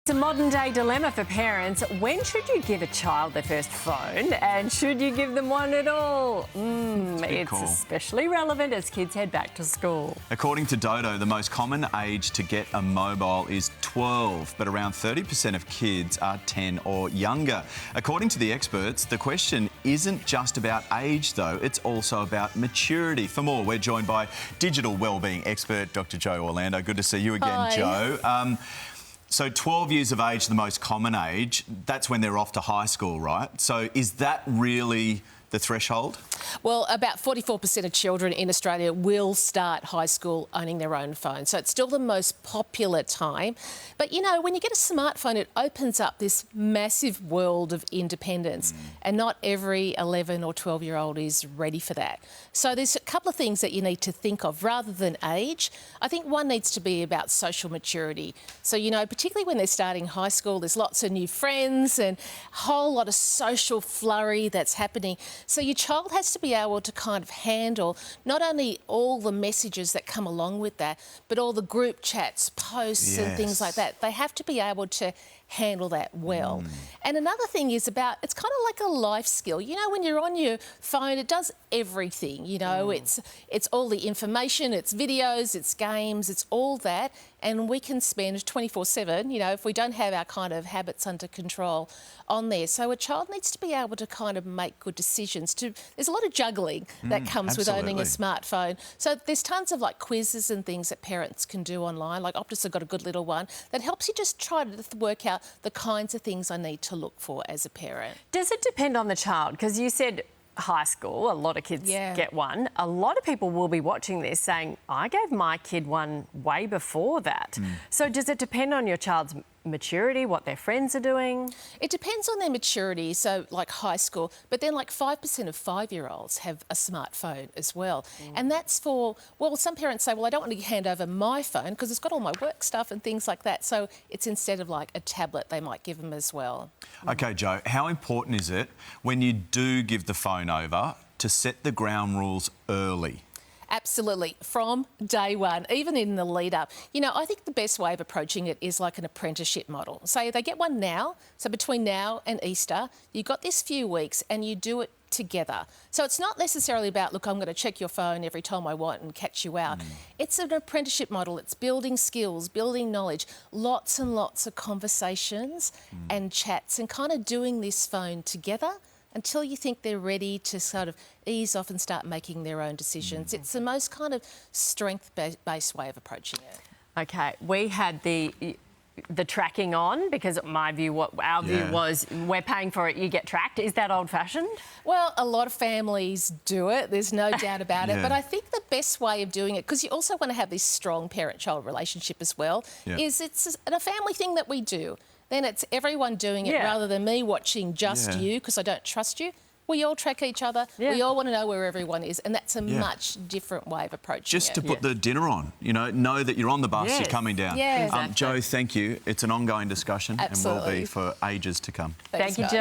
It's a modern-day dilemma for parents. When should you give a child their first phone, and should you give them one at all? It's especially relevant as kids head back to school. According to Dodo, the most common age to get a mobile is 12, but around 30% of kids are 10 or younger. According to the experts, the question isn't just about age, though. It's also about maturity. For more, we're joined by digital wellbeing expert Dr. Jo Orlando. Good to see you again, Hi. Jo. So 12 years of age, the most common age, that's when they're off to high school, right? So is that really the threshold? Well, about 44% of children in Australia will start high school owning their own phone. So it's still the most popular time. But, you know, when you get a smartphone, it opens up this massive world of independence. And not every 11 or 12-year-old is ready for that. So there's a couple of things that you need to think of rather than age. I think one needs to be about social maturity. So, you know, particularly when they're starting high school, there's lots of new friends and a whole lot of social flurry that's happening. So your child has to be able to kind of handle not only all the messages that come along with that, but all the group chats, posts and things like that. They have to be able to handle that well. And another thing is about, it's kind of like a life skill. You know, when you're on your phone, it does everything, you know, it's all the information, it's videos, it's games, it's all that. And we can spend 24/7, you know, if we don't have our kind of habits under control on there. So a child needs to be able to kind of make good decisions. There's a lot of juggling that comes with owning a smartphone. So there's tons of like quizzes and things that parents can do online. Like Optus have got a good little one that helps you just try to work out the kinds of things I need to look for as a parent. Does it depend on the child? Because you said high school, a lot of kids get one. A lot of people will be watching this saying, I gave my kid one way before that. So does it depend on your child's maturity, what their friends are doing? It depends on their maturity, so like high school, but then like 5% of 5-year-olds have a smartphone as well. And that's for, well, some parents say, well, I don't want to hand over my phone because it's got all my work stuff and things like that. So it's instead of like a tablet, they might give them as well. OK, Jo, how important is it when you do give the phone over to set the ground rules early? Absolutely, from day one, even in the lead up. You know, I think the best way of approaching it is like an apprenticeship model. Say they get one now, so between now and Easter, you've got this few weeks and you do it together. So it's not necessarily about, look, I'm going to check your phone every time I want and catch you out. It's an apprenticeship model. It's building skills, building knowledge, lots and lots of conversations and chats and kind of doing this phone together until you think they're ready to sort of ease off and start making their own decisions. It's the most kind of strength-based way of approaching it. OK, we had the tracking on because our view was we're paying for it, you get tracked. Is that old-fashioned? Well, a lot of families do it, there's no doubt about it, but I think the best way of doing it, because you also want to have this strong parent-child relationship as well, is it's a family thing that we do. Then it's everyone doing it rather than me watching just you because I don't trust you. We all track each other. We all want to know where everyone is, and that's a much different way of approaching it. Just to put the dinner on, you know that you're on the bus, you're coming down. Exactly. Jo, thank you. It's an ongoing discussion and will be for ages to come. Thank you, Jo.